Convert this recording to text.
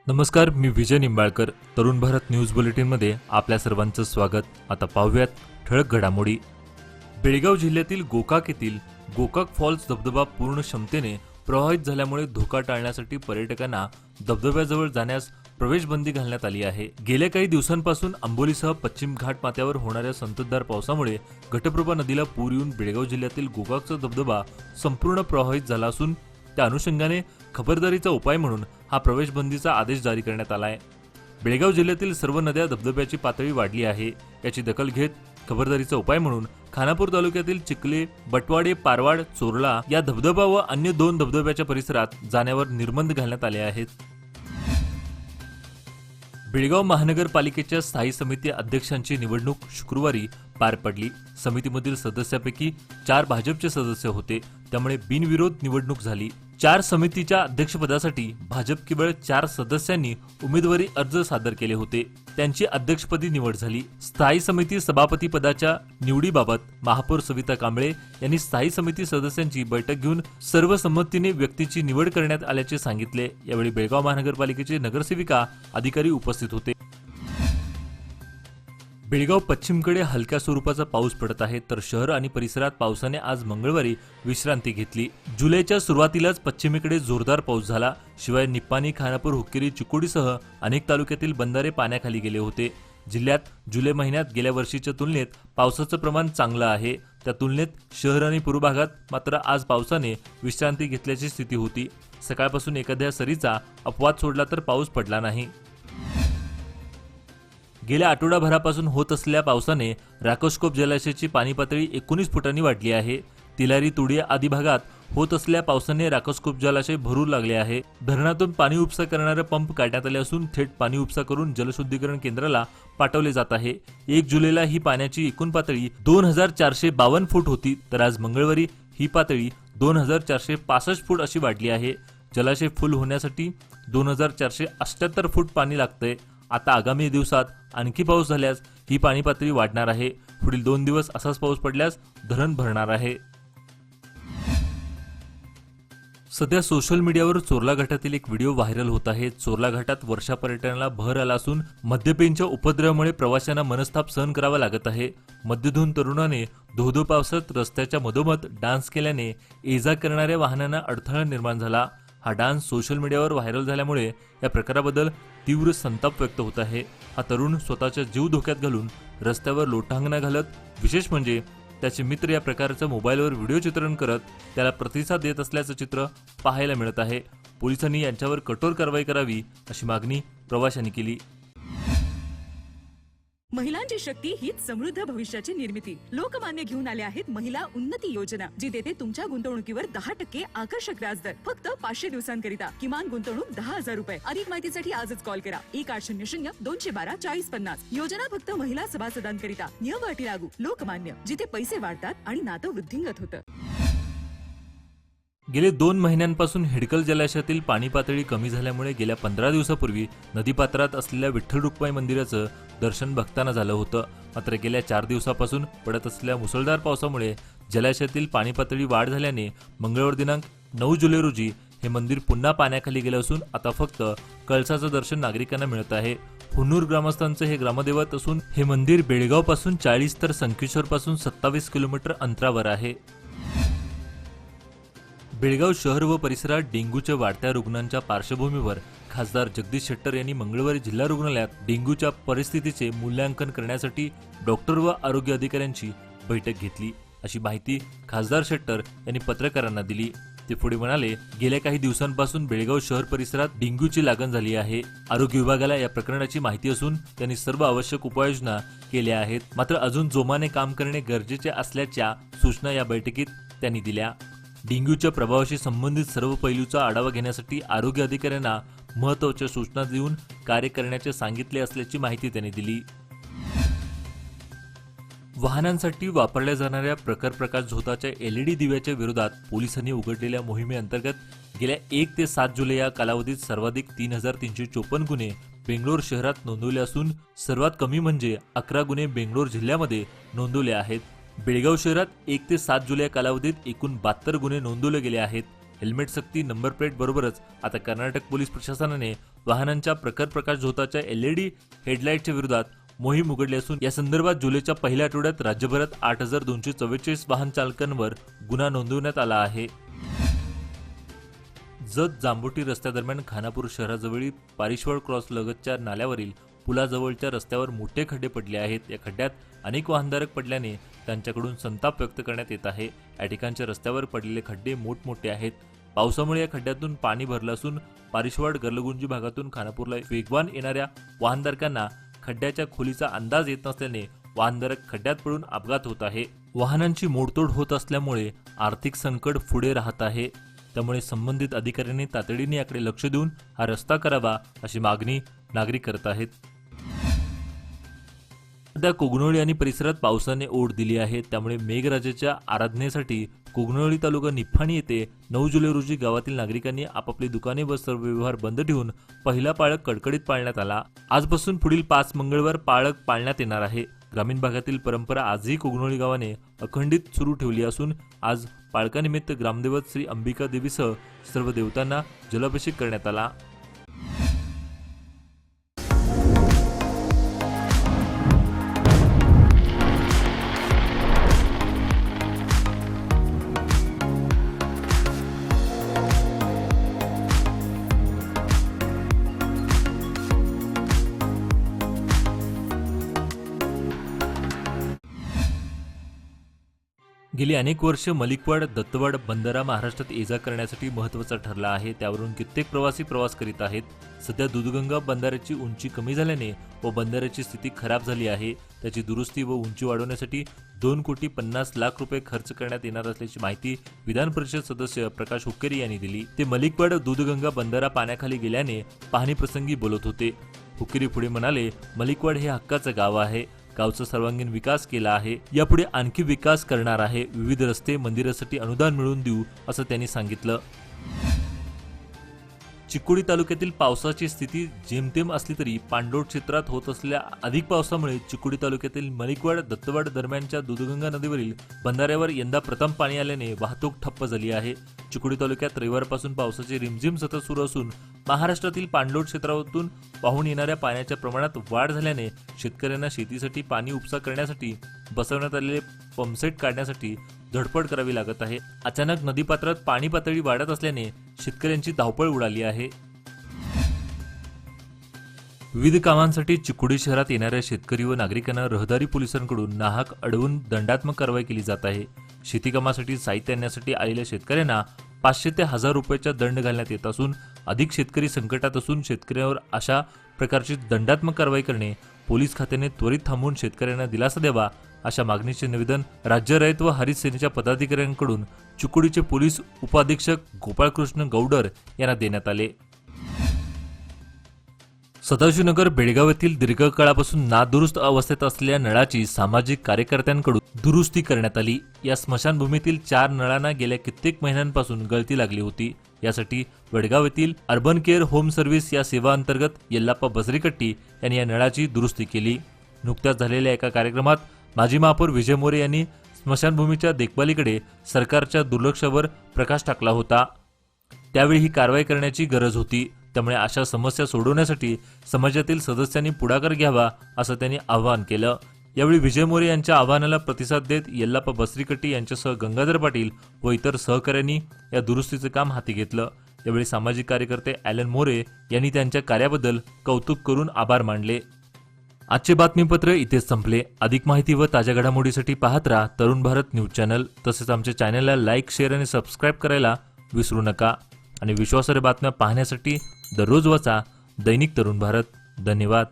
नमस्कार, मी विजय निंबाळकर. तरुण भारत न्यूज बुलेटिनमध्ये आपल्या सर्वांचं स्वागत. आता पाहूयात ठळक घडामोडी. बेळगाव जिल्ह्यातील गोकाक येथील गोकाक फॉल्स धबधबा पूर्ण क्षमतेने प्रवाहित झाल्यामुळे धोका टाळण्यासाठी पर्यटकांना धबधब्याजवळ जाण्यास प्रवेशबंदी घालण्यात आली आहे. गेल्या काही दिवसांपासून आंबोलीसह पश्चिम घाट माथ्यावर होणाऱ्या संततधार पावसामुळे घटप्रभा नदीला पूर येऊन बेळगाव जिल्ह्यातील गोकाकचा धबधबा संपूर्ण प्रवाहित झाला असून त्या अनुषंगाने खबरदारीचा उपाय म्हणून हा प्रवेशबंदीचा आदेश जारी करण्यात आला आहे. बेळगाव जिल्ह्यातील सर्व नद्या धबधब्याची पातळी वाढली आहे. याची दखल घेत खबरदारीचा उपाय म्हणून खानापूर तालुक्यातील चिखले, बटवाडे, पारवाड, चोरला या धबधबा व अन्य 2 धबधब्याच्या परिसरात जाण्यावर निर्बंध घालण्यात आले आहेत. बेळगाव महानगरपालिकेच्या स्थायी समिती अध्यक्षांची निवडणूक शुक्रवारी पार पडली. समितीमधील सदस्यापैकी 4 भाजपचे सदस्य होते, त्यामुळे बिनविरोध निवडणूक झाली. 4 समितीच्या अध्यक्षपदासाठी भाजप केवळ 4 सदस्यांनी उमेदवारी अर्ज सादर केले होते. त्यांची अध्यक्षपदी निवड झाली. स्थायी समिती सभापती पदाच्या निवडीबाबत महापौर सविता कांबळे यांनी स्थायी समिती सदस्यांची बैठक घेऊन सर्वसंमतीने व्यक्तीची निवड करण्यात आल्याचे सांगितले. यावेळी बेळगाव महानगरपालिकेचे नगरसेविका अधिकारी उपस्थित होते. बेळगाव पश्चिमकडे हलक्या स्वरूपाचा पाऊस पडत आहे, तर शहर आणि परिसरात पावसाने आज मंगळवारी विश्रांती घेतली. जुलैच्या सुरुवातीलाच पश्चिमेकडे जोरदार पाऊस झाला. शिवाय निप्पाणी, खानापूर, हुक्केरी, चिकोडीसह अनेक तालुक्यातील बंधारे पाण्याखाली गेले होते. जिल्ह्यात जुलै महिन्यात गेल्या वर्षीच्या तुलनेत पावसाचं प्रमाण चांगलं आहे. त्या तुलनेत शहर आणि पूर्व भागात मात्र आज पावसाने विश्रांती घेतल्याची स्थिती होती. सकाळपासून एखाद्या सरीचा अपवाद सोडला तर पाऊस पडला नाही. गेल्या आठवडाभरापासून होत असलेल्या पावसाने राकोस्कोप जलाशयाची पाणी पातळी 19 फुटांनी वाढली आहे. तिलारी, तुडी आदी भागात होत असलेल्या पावसाने राकोस्कोप जलाशय भरू लागले आहे. धरणातून पाणी उपसा करणारे पंप काढण्यात आले असून थेट पाणी उपसा करून जलशुद्धीकरण केंद्राला पाठवले जात आहे. 1 जुलैला ही पाण्याची एकूण पातळी 2452 फूट होती, तर आज मंगळवारी ही पातळी 2465 फूट अशी वाढली आहे. जलाशय फुल होण्यासाठी 2478 फूट पाणी लागतंय. आता आगामी दिवसात आणखी पाऊस झाल्यास ही पाणी पातळी वाढणार आहे. पुढील 2 दिवस असाच पाऊस पडल्यास धरण भरणार आहे. सध्या सोशल मीडियावर चोरला घाटातील एक व्हिडिओ व्हायरल होत आहे. चोरला घाटात वर्षा पर्यटनाला भर आला असून मद्यपेंच्या उपद्रवामुळे प्रवाशांना मनस्ताप सहन करावा लागत आहे. मद्यधुंद तरुणाने धोधो पावसात रस्त्याच्या मधोमध डान्स केल्याने ये-जा करणाऱ्या वाहनांना अडथळा निर्माण झाला. हा डान्स सोशल मीडियावर व्हायरल झाल्यामुळे या प्रकाराबद्दल तीव्र संताप व्यक्त होत आहे. हा तरुण स्वतःचा जीव धोक्यात घालून रस्त्यावर लोटांगणा घालत, विशेष म्हणजे त्याचे मित्र या प्रकारचं मोबाईलवर व्हिडिओ चित्रण करत त्याला प्रतिसाद देत असल्याचं चित्र पाहायला मिळत आहे. पोलिसांनी यांच्यावर कठोर कारवाई करावी अशी मागणी प्रवाशांनी केली. महिलांची शक्ती हीच समृद्ध भविष्याची निर्मिती. लोकमान्य घेऊन आले आहेत महिला उन्नती योजना, जी देते तुमच्या गुंतवणुकीवर 10% आकर्षक व्याजदर. फक्त 500 दिवसांकरिता. किमान गुंतवणूक 10,000 रुपये. अधिक माहितीसाठी आजच कॉल करा 1800 212 4050. योजना फक्त महिला सभासदांकरिता. नियम अटी लागू. लोकमान्य, जिथे पैसे वाढतात आणि नातं वृद्धिंगत होतं. गेले 2 महिन्यांपासून हिडकल जलाशयातील पाणी पातळी कमी झाल्यामुळे गेल्या 15 दिवसापूर्वी नदीपात्रात असलेल्या विठ्ठल रुक्माई मंदिराचं दर्शन भक्तांना झालं होतं. मात्र गेल्या 4 दिवसापासून पडत असलेल्या मुसळधार पावसामुळे जलाशयातील पाणी पातळी वाढ झाल्याने मंगळवार दिनांक 9 जुलै रोजी हे मंदिर पुन्हा पाण्याखाली गेलं असून आता फक्त कळसाचं दर्शन नागरिकांना मिळत आहे. हुन्नूर ग्रामस्थांचं हे ग्रामदैवत असून हे मंदिर बेळगाव पासून 40 तर संकेश्वर पासून 27 किलोमीटर अंतरावर आहे. बेळगाव शहर व परिसरात डेंग्यूच्या वाढत्या रुग्णांच्या पार्श्वभूमीवर खासदार जगदीश शेट्टर यांनी मंगळवारी जिल्हा रुग्णालयात डेंग्यूच्या परिस्थितीचे मूल्यांकन करण्यासाठी डॉक्टर व आरोग्य अधिकाऱ्यांची बैठक घेतली, अशी माहिती खासदार शेट्टर यांनी पत्रकारांना दिली. ते पुढे म्हणाले, गेल्या काही दिवसांपासून बेळगाव शहर परिसरात डेंग्यूची लागण झाली आहे. आरोग्य विभागाला या प्रकरणाची माहिती असून त्यांनी सर्व आवश्यक उपाययोजना केल्या आहेत. मात्र अजून जोमाने काम करणे गरजेचे असल्याच्या सूचना या बैठकीत त्यांनी दिल्या. डेंग्यूच्या प्रभावाशी संबंधित सर्व पैलूचा आढावा घेण्यासाठी आरोग्य अधिकाऱ्यांना महत्त्वाच्या सूचना देऊन कार्य करण्याचे सांगितले असल्याची माहिती त्यांनी दिली. वाहनांसाठी वापरल्या जाणाऱ्या प्रकाश झोताच्या LED दिव्याच्या विरोधात पोलिसांनी उघडलेल्या मोहिमेअंतर्गत गेल्या 1 ते 7 जुलै या कालावधीत सर्वाधिक 3354 गुन्हे बेंगलोर शहरात नोंदवले असून सर्वात कमी म्हणजे 11 गुन्हे बेंगलोर जिल्ह्यामध्ये नोंदवले आहेत. बेळगाव शहरात 1 ते 7 जुलै कालावधीत एकूण 72 गुन्हे नोंदवले गेले आहेत. हेल्मेट सक्ती, नंबर प्लेट बरोबरच आता कर्नाटक पोलीस प्रशासनाने वाहनांच्या प्रखर प्रकाश झोताच्या LED हेडलाईटच्या विरोधात मोहीम उघडली असून या संदर्भात जुलैच्या पहिल्या आठवड्यात राज्यभरात 8,244 वाहन चालकांवर गुन्हा नोंदवण्यात आला आहे. जत जांबोटी रस्त्यादरम्यान खानापूर शहराजवळील पारिश्वळ क्रॉस लगतच्या नाल्यावरील पुलाजवळच्या रस्त्यावर मोठे खड्डे पडले आहेत. या खड्ड्यात अनेक वाहनधारक पडल्याने त्यांच्याकडून संताप व्यक्त करण्यात येत आहे. या ठिकाणच्या रस्त्यावर पडलेले खड्डे मोठमोठे आहेत. पावसामुळे या खड्ड्यातून पाणी भरलं असून पारिश्वळ गरलगुंजी भागातून खानापूरला वेगवान येणाऱ्या वाहनधारकांना खड्ड्याच्या खोलीचा अंदाज येत नसल्याने वाहनधारक खड्ड्यात पडून अपघात होत आहे. वाहनांची मोडतोड होत असल्यामुळे आर्थिक संकट पुढे राहत आहे. त्यामुळे संबंधित अधिकाऱ्यांनी तातडीने याकडे लक्ष देऊन हा रस्ता करावा अशी मागणी नागरिक करत आहेत. सध्या कोगनोळी आणि परिसरात पावसाने ओढ दिली आहे. त्यामुळे मेघराजाच्या आराधनेसाठी कोगनोळी तालुका निफाणी येथे 9 जुलै रोजी गावातील नागरिकांनी आपापली दुकाने व सर्व व्यवहार बंद ठेवून पहिला पाळक कडकडीत पाळण्यात आला. आजपासून पुढील 5 मंगळवार पाळक पाळण्यात येणार आहे. ग्रामीण भागातील परंपरा आजही कोगनोळी गावाने अखंडित सुरू ठेवली असून आज पाळकानिमित्त ग्रामदेवत श्री अंबिका देवीसह सर्व देवतांना जलाभिषेक करण्यात आला. गेली अनेक वर्ष मलिकवाड दत्तवाड बंधारा महाराष्ट्रात ये जा करण्यासाठी महत्त्वाचा ठरला आहे. त्यावरून कित्येक प्रवासी प्रवास करीत आहेत. सध्या दूधगंगा बंधाऱ्याची उंची कमी झाल्याने व बंधाऱ्याची स्थिती खराब झाली आहे. त्याची दुरुस्ती व उंची वाढवण्यासाठी 2,50,00,000 रुपये खर्च करण्यात येणार असल्याची माहिती विधान परिषद सदस्य प्रकाश हुक्केरी यांनी दिली. ते मलिकवाड दूधगंगा बंधारा पाण्याखाली गेल्याने पाहणी प्रसंगी बोलत होते. हुक्केरी पुढे म्हणाले, मलिकवाड हे हक्काचं गाव आहे. गावचा सर्वांगीण विकास केला आहे. यापुढे आणखी विकास करणार आहे. विविध रस्ते मंदिरासाठी अनुदान मिळवून देऊ असं त्यांनी सांगितलं. चिकोडी तालुक्यातील पावसाची स्थिती जेमतेम असली तरी पाणलोट क्षेत्रात होत असलेल्या अधिक पावसामुळे चिकोडी तालुक्यातील मलिकवाड दत्तवाड दरम्यानच्या दूधगंगा नदीवरील बंधाऱ्यावर यंदा प्रथम पाणी आल्याने वाहतूक ठप्प झाली आहे. चिकोडी तालुक्यात रविवारपासून पावसाची रिमझिम सतत सुरू असून महाराष्ट्रातील पाणलोट क्षेत्रातून वाहून येणाऱ्या पाण्याच्या प्रमाणात वाढ झाल्याने शेतकऱ्यांना शेतीसाठी पाणी उपसा करण्यासाठी बसवण्यात आलेले पंपसेट काढण्यासाठी धडपड करावी लागत आहे. अचानक नदीपात्रात पाणी पातळी वाढत असल्याने शेतकऱ्यांची धावपळ उडाली आहे. विविध कामांसाठी चिकोडी शहरात येणाऱ्या शेतकरी व नागरिकांना रहदारी पोलिसांकडून नाहक अडवून दंडात्मक कारवाई केली जात आहे. शेती कामासाठी साहित्य आणण्यासाठी आलेल्या शेतकऱ्यांना 500 ते 1000 रुपयाचा दंड घालण्यात येत असून अधिक शेतकरी संकटात असून शेतकऱ्यांवर अशा प्रकारची दंडात्मक कारवाई करणे पोलीस खात्याने त्वरित थांबवून शेतकऱ्यांना दिलासा द्यावा अशा मागणीचे निवेदन राज्य रयत व हरित सेनेच्या पदाधिकाऱ्यांकडून चिकोडीचे पोलीस उपाधीक्षक गोपाळकृष्ण गौडर यांना देण्यात आले. सदाशिवनगर बेळगाव येथील दीर्घकाळापासून नादुरुस्त अवस्थेत असलेल्या नळाची सामाजिक कार्यकर्त्यांकडून दुरुस्ती करण्यात आली. या स्मशानभूमीतील 4 नळांना गेल्या कित्येक महिन्यांपासून गळती लागली होती. यासाठी वडगाव येथील अर्बन केअर होम सर्व्हिस या सेवा अंतर्गत यल्लाप्पा बसरीकट्टी यांनी या नळाची दुरुस्ती केली. नुकत्याच झालेल्या एका कार्यक्रमात माजी महापौर विजय मोरे यांनी स्मशानभूमीच्या देखभालीकडे सरकारच्या दुर्लक्षावर प्रकाश टाकला होता. त्यावेळी ही कारवाई करण्याची गरज होती. त्यामुळे अशा समस्या सोडवण्यासाठी समाजातील सदस्यांनी पुढाकार घ्यावा असं त्यांनी आवाहन केलं. यावेळी विजय मोरे यांच्या आवाहनाला प्रतिसाद देत यल्लाप्पा बसरीकट्टी यांच्यासह गंगाधर पाटील व इतर सहकाऱ्यांनी या दुरुस्तीचे काम हाती घेतलं. यावेळी सामाजिक कार्यकर्ते ॲलन मोरे यांनी त्यांच्या कार्याबद्दल कौतुक करून आभार मानले. आजचे बातमीपत्र इथेच संपले. अधिक माहिती व ताज्या घडामोडीसाठी पाहत राहा तरुण भारत न्यूज चॅनल. तसेच आमच्या चॅनलला लाईक, शेअर आणि सबस्क्राईब करायला विसरू नका. आणि विश्वासार्ह बातम्या पाहण्यासाठी दररोज वाचा दैनिक तरुण भारत. धन्यवाद.